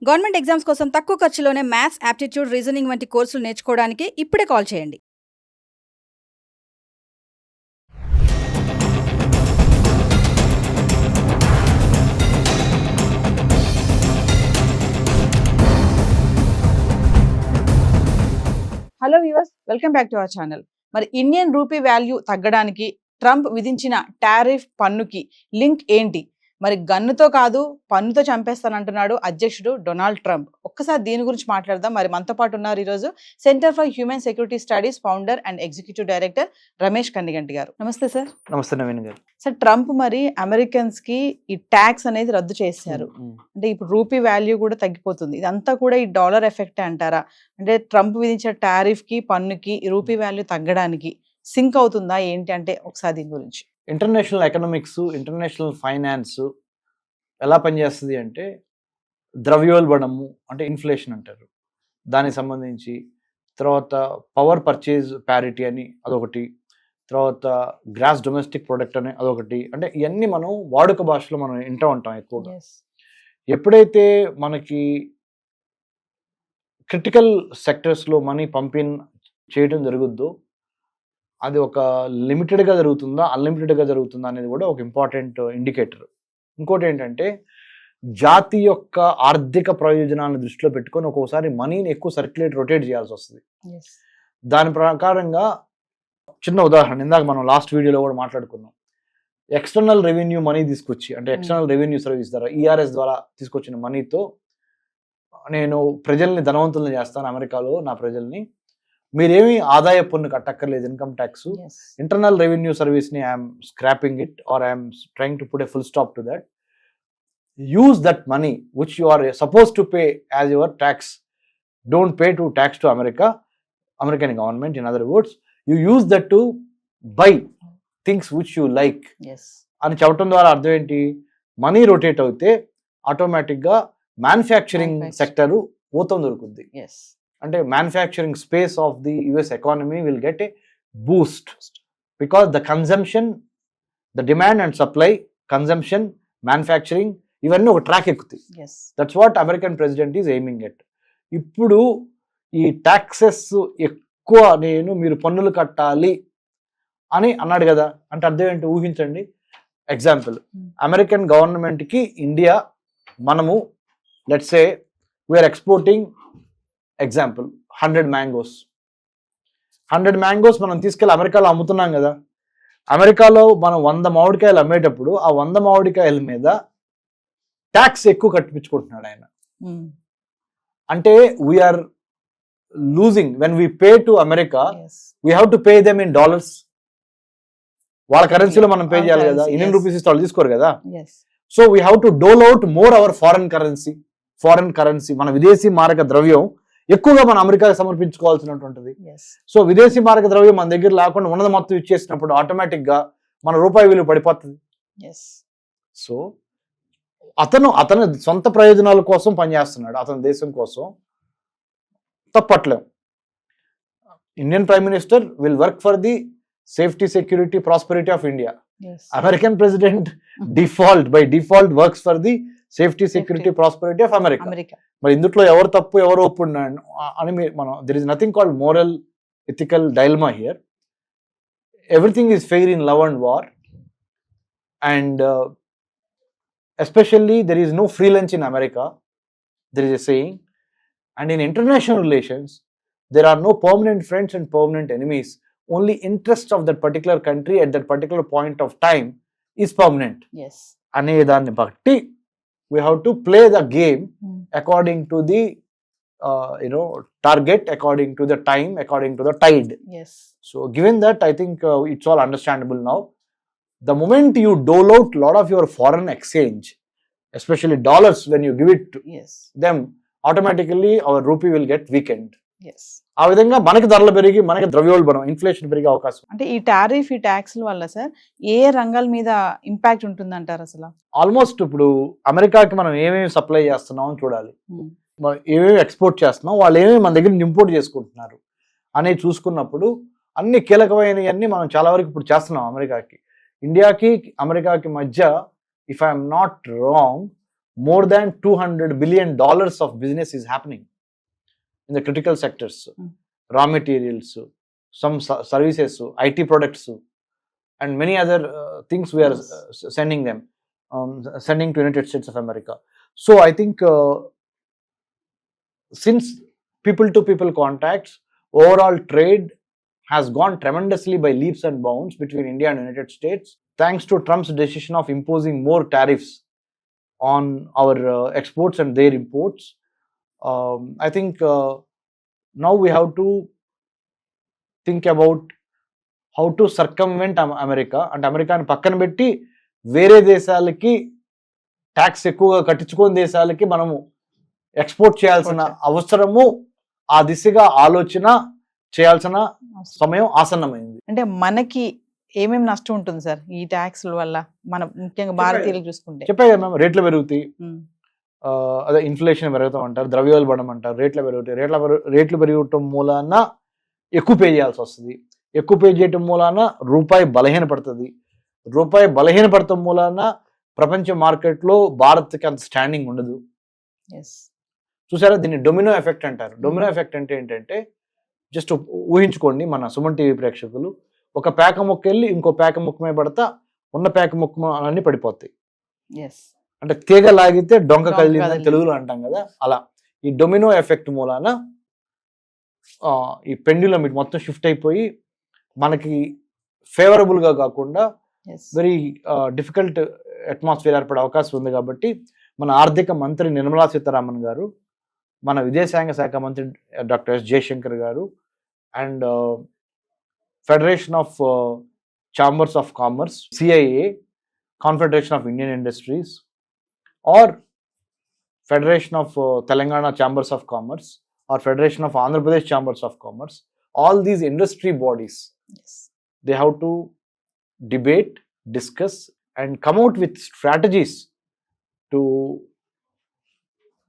Government exams కోసం తక్కువ ఖర్చులోనే maths, aptitude, reasoning వంటి కోర్సులు నేర్చుకోవడానికి ఇప్పుడే కాల్ చేయండి. Hello viewers, welcome back to our channel. మరి ఇండియన్ రూపీ వాల్యూ తగ్గడానికి ట్రంప్ విధించిన టారిఫ్ పన్నుకి లింక్ ఏంటి? మరి గన్నుతో కాదు పన్నుతో చంపేస్తానంటున్నాడు అధ్యక్షుడు డొనాల్డ్ ట్రంప్. ఒక్కసారి దీని గురించి మాట్లాడదాం. మరి మనతో పాటు ఉన్నారు ఈరోజు centre for human security studies founder and executive director Ramesh Kanniganti గారు. నమస్తే సార్. నమస్తే నవీన్ గారు. సార్, ట్రంప్ మరి అమెరికన్స్ కి ఈ ట్యాక్స్ అనేది రద్దు చేశారు. అంటే ఇప్పుడు రూపీ వాల్యూ కూడా తగ్గిపోతుంది. ఇదంతా కూడా ఈ డాలర్ ఎఫెక్ట్ అంటారా? అంటే ట్రంప్ విధించిన టారిఫ్ కి పన్నుకి ఈ రూపీ వాల్యూ తగ్గడానికి సింక్ అవుతుందా ఏంటి? అంటే ఒకసారి దీని గురించి. ఇంటర్నేషనల్ ఎకనామిక్స్, ఇంటర్నేషనల్ ఫైనాన్స్ ఎలా పనిచేస్తుంది అంటే ద్రవ్యోల్బణము అంటే ఇన్ఫ్లేషన్ అంటారు, దానికి సంబంధించి తర్వాత పవర్ పర్చేజ్ ప్యారిటీ అని అదొకటి, తర్వాత గ్రాస్ డొమెస్టిక్ ప్రొడక్ట్ అని అదొకటి. అంటే ఇవన్నీ మనం వాడుక భాషలో మనం వింటూ ఉంటాం ఎక్కువగా. ఎప్పుడైతే మనకి క్రిటికల్ సెక్టర్స్లో మనీ పంపిణీ చేయడం జరుగుద్దో అది ఒక లిమిటెడ్గా జరుగుతుందా అన్లిమిటెడ్గా జరుగుతుందా అనేది కూడా ఒక ఇంపార్టెంట్ ఇండికేటర్. ఇంకోటి ఏంటంటే జాతి యొక్క ఆర్థిక ప్రయోజనాలను దృష్టిలో పెట్టుకొని ఒక్కోసారి మనీని ఎక్కువ రొటేట్ చేయాల్సి వస్తుంది. దాని ప్రకారంగా చిన్న ఉదాహరణ, ఇందాక మనం లాస్ట్ వీడియోలో కూడా మాట్లాడుకున్నాం. ఎక్స్టర్నల్ రెవెన్యూ మనీ తీసుకొచ్చి, అంటే ఎక్స్టర్నల్ రెవెన్యూ సర్వీస్ ద్వారా ఈఆర్ఎస్ ద్వారా తీసుకొచ్చిన మనీతో నేను ప్రజల్ని ధనవంతులను చేస్తాను, అమెరికాలో నా ప్రజల్ని, మీరేమి ఆదాయ పన్ను కట్టక్కర్లేదు, ఇన్కమ్ ట్యాక్స్, ఇంటర్నల్ రెవెన్యూ సర్వీస్ని I'm scraping it or I'm trying to put a full stop to that. Use that money which you are suppose to pay as your tax, don't pay to tax to American government. In other words, you use that to buy things which you like అని చెప్పడం ద్వారా అర్థం ఏంటి? Money rotate అవుతే ఆటోమేటిక్గా manufacturing sector ఊతం దొరుకుద్ది. అంటే manufacturing space of the US economy will get a boost because the consumption, the demand and supply, consumption, manufacturing ఇవన్నీ ఒక ట్రాక్ ఎక్కుతాయి. That's what American president is aiming at. ఇప్పుడు ఈ ట్యాక్సెస్ ఎక్కువ మీరు పన్నులు కట్టాలి అని అన్నాడు కదా, అంటే అర్థం ఏంటి ఊహించండి. ఎగ్జాంపుల్, అమెరికన్ గవర్నమెంట్కి ఇండియా, మనము let's say we are exporting example 100 mangoes. 100 mangoes మనం తీసుకెళ్ళి అమెరికాలో అమ్ముతున్నాం కదా. అమెరికాలో మనం 100 మామిడికాయలు అమ్మేటప్పుడు ఆ 100 మామిడికాయల మీద ట్యాక్స్ ఎక్కువ కట్టించుకుంటున్నాడు ఆయన. అంటే we are losing when we pay to America, we have to pay them in dollars. వాళ్ళ కరెన్సీలో మనం పే చేయాలి కదా, ఇండియన్ రూపీస్ ఇస్తే వాళ్ళు తీసుకోరు కదా. So we have to dole out more our foreign currency, మన విదేశీ మారక ద్రవ్యం ఎక్కువగా మన అమెరికాకి సమర్పించుకోవాల్సినటువంటిది. సో విదేశీ మారక ద్రవ్యం మన దగ్గర లేకుండా ఉన్నది మొత్తం ఇచ్చేసినప్పుడు ఆటోమేటిక్ గా మన రూపాయి విలువ పడిపోతుంది. సో అతను సొంత ప్రయోజనాల కోసం పనిచేస్తున్నాడు, అతని దేశం కోసం, తప్పట్లేం. Indian prime minister will work for the safety, security, prosperity of India. American president by default works for the safety, security, prosperity of America. మరి ఇందులో ఎవరు తప్పు ఎవరు ఒప్పు అని మనం, there is nothing called moral ethical dilemma here. Everything is fair in love and war, and especially there is no free lunch in America, there is a saying. And in international relations there are no permanent friends and permanent enemies. Only interest of that particular country at that particular point of time is permanent అనే దాన్ని బట్టి we have to play the game according to the target, according to the time, according to the tide. So given that, I think it's all understandable now. The moment you dole out a lot of your foreign exchange, especially dollars, when you give it to them, automatically our rupee will get weakened. ఆ విధంగా మనకి ధరలు పెరిగి మనకి ద్రవ్యోల్బణం, inflation పెరిగే అవకాశం. అంటే ఈ టారిఫ్, ఈ ట్యాక్స్ల వల్ల సార్ ఏ రంగాల మీద ఇంపాక్ట్ ఉంటుందంటారు అసలు? ఆల్మోస్ట్ ఇప్పుడు అమెరికాకి మనం ఏమేమి సప్లై చేస్తున్నాం అని చూడాలి, మనం ఏమేమి ఎక్స్పోర్ట్ చేస్తున్నాం, వాళ్ళు ఏమేమి మన దగ్గర ఇంపోర్ట్ చేసుకుంటున్నారు అనేది చూసుకున్నప్పుడు అన్ని కీలకమైనవన్నీ మనం చాలా వరకు ఇప్పుడు చేస్తున్నాం. అమెరికాకి, ఇండియాకి, అమెరికాకి మధ్య, if I'm not wrong, more than $200 billion of business is happening in the critical sectors, raw materials, some services, IT products, and many other things we are sending them, sending to United States of America. So I think since people to people contacts, overall trade has gone tremendously by leaps and bounds between India and United States, thanks to Trump's decision of imposing more tariffs on our exports and their imports. I think now we have to think about how to circumvent America, and అమెరికాని పక్కన పెట్టి వేరే దేశాలకి tax ఎక్కువగా కట్టించుకొని దేశాలకి మనము export చేయాల్సిన అవసరము, ఆ దిశగా ఆలోచన చేయాల్సిన సమయం ఆసన్నమైంది. అంటే మనకి ఏమేమి నష్టం ఉంటుంది సార్ ఈ ట్యాక్స్ల వల్ల, మన ముఖ్యంగా భారతీయులు చూసుకుంటే? చెప్పాయి కదా మ్యామ్, రేట్లు పెరుగుతాయి, అదే ఇన్ఫ్లేషన్ పెరుగుతాం అంటారు, ద్రవ్యోల్బణం అంటారు, రేట్లు పెరుగుతాయి. రేట్లు పెరగటం మూలాన ఎక్కువ పే చేయాల్సి వస్తుంది. ఎక్కువ పే చేయటం మూలాన రూపాయి బలహీనపడుతుంది. రూపాయి బలహీనపడటం మూలాన ప్రపంచ మార్కెట్లో భారత్కి అంత స్టాండింగ్ ఉండదు. చూసారా, దీన్ని డొమినో ఎఫెక్ట్ అంటారు. డొమినో ఎఫెక్ట్ అంటే ఏంటంటే, జస్ట్ ఊహించుకోండి, మన సుమన్ టీవీ ప్రేక్షకులు, ఒక పేక ముక్క వెళ్ళి ఇంకో పేక ముక్క మీద పడతా ఉన్న పేక ముక్క అన్నీ పడిపోతాయి. అంటే తీగ లాగితే డొంక కదిలిందని తెలుగులో అంటాం కదా, అలా ఈ డొమినో ఎఫెక్ట్ మూలాన ఈ పెండ్యులం ఇటు మొత్తం షిఫ్ట్ అయిపోయి మనకి ఫేవరబుల్ గా కాకుండా వెరీ డిఫికల్ట్ అట్మాస్ఫియర్ ఏర్పడే అవకాశం ఉంది. కాబట్టి మన ఆర్థిక మంత్రి నిర్మలా సీతారామన్ గారు, మన విదేశాంగ శాఖ మంత్రి doctor S Jayashankar garu, and federation of chambers of commerce, CIA, confederation of Indian industries, or federation of Telangana chambers of commerce, or Federation of Andhra Pradesh Chambers of Commerce, all these industry bodies, they have to debate, discuss, and come out with strategies to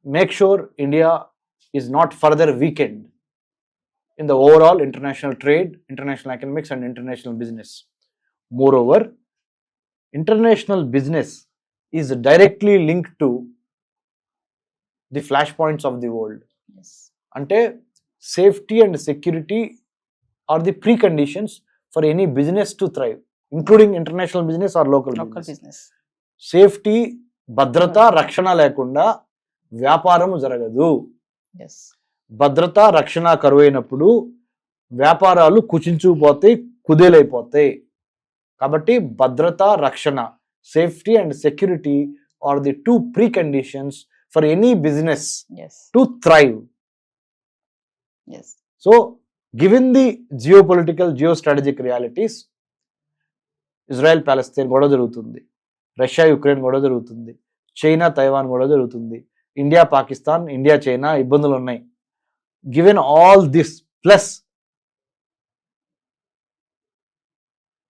make sure India is not further weakened in the overall international trade, international economics, and international business. Moreover, international business is directly linked to the flashpoints of the world. అంటే safety and security are the preconditions for any business to thrive, including international business or local business. Safety, భద్రత, రక్షణ లేకుండా వ్యాపారం జరగదు. భద్రత, రక్షణ కరువైనప్పుడు వ్యాపారాలు కుచించుకుపోతాయి, కుదేలైపోతాయి. కాబట్టి భద్రత, రక్షణ, safety and security are the two preconditions for any business to thrive. So, given the geopolitical, geostrategic realities, Israel Palestine గొడవ జరుగుతుంది, రష్యా యుక్రెయిన్ గొడవ జరుగుతుంది, చైనా తైవాన్ గొడవ జరుగుతుంది, ఇండియా పాకిస్తాన్, ఇండియా చైనా ఇబ్బందులు ఉన్నాయి. Given all this plus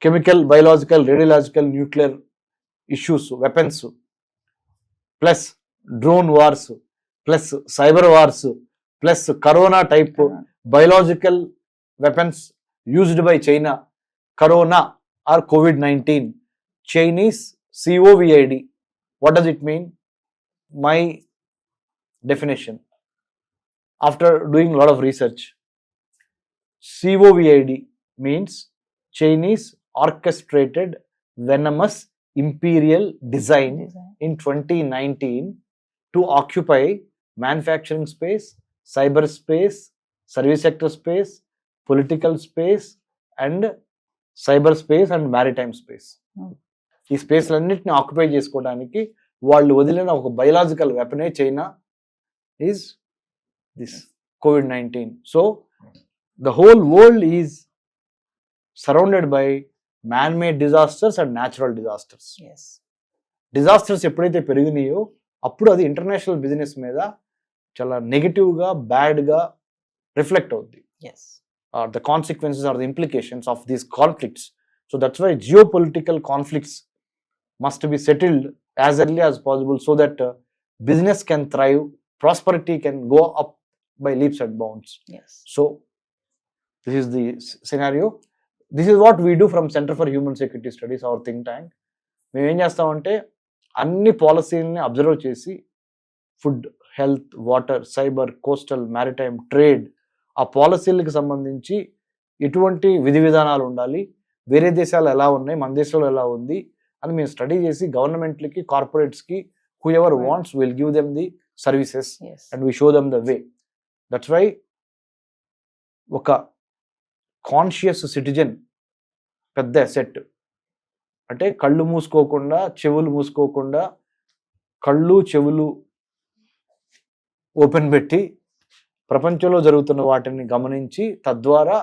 chemical, biological, radiological, nuclear issues, weapons, plus drone wars, plus cyber wars, plus corona type biological weapons used by China, corona or COVID-19, Chinese COVID. What does it mean? My definition, after doing a lot of research, COVID means Chinese orchestrated venomous imperial design in 2019 to occupy manufacturing space, cyberspace, service sector space, political space, and cyberspace and maritime space. ఈ స్పేస్లన్నింటిని occupy చేసుకోవడానికి వాళ్ళు వదిలిన ఒక biological వెపనే China is this COVID-19. So the whole world is surrounded by man made disasters and natural disasters. Disasters ఎప్పుడైతే పెరిగినాయో అప్పుడు అది ఇంటర్నేషనల్ బిజినెస్ మీద చాలా నెగిటివ్గా, బ్యాడ్గా రిఫ్లెక్ట్ అవుద్ది. The consequences or the implications of these conflicts. So that's why geopolitical conflicts must be settled as early as possible so that business can thrive, prosperity can go up by leaps and bounds. So this is the scenario. This is what we do from Center for Human Security Studies, our think tank. మేము ఏం చేస్తామంటే అన్ని పాలసీలని observe చేసి food, health, water, cyber, coastal, maritime, trade, ఆ పాలసీలకు సంబంధించి ఎటువంటి విధి విధానాలు ఉండాలి, వేరే దేశాలు ఎలా ఉన్నాయి, మన దేశంలో ఎలా ఉంది అని మేము స్టడీ చేసి గవర్నమెంట్లకి, కార్పొరేట్స్కి, whoever wants will give them the services and we show them the way. That's why ఒక కాన్షియస్ సిటిజన్ పెద్ద అసెట్. అంటే కళ్ళు మూసుకోకుండా, చెవులు మూసుకోకుండా, కళ్ళు చెవులు ఓపెన్ పెట్టి ప్రపంచంలో జరుగుతున్న వాటిని గమనించి తద్వారా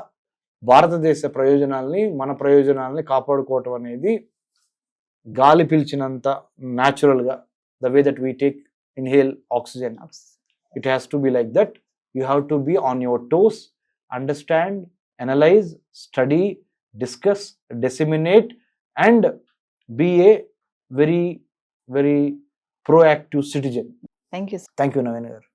భారతదేశ ప్రయోజనాల్ని, మన ప్రయోజనాల్ని కాపాడుకోవటం అనేది గాలి పీల్చినంత న్యాచురల్గా, the way that we take inhale oxygen, it has to be like that. You have to be on your toes, understand, analyse, study, discuss, disseminate and be a very, very proactive citizen. Thank you. Thank you, Naveen garu.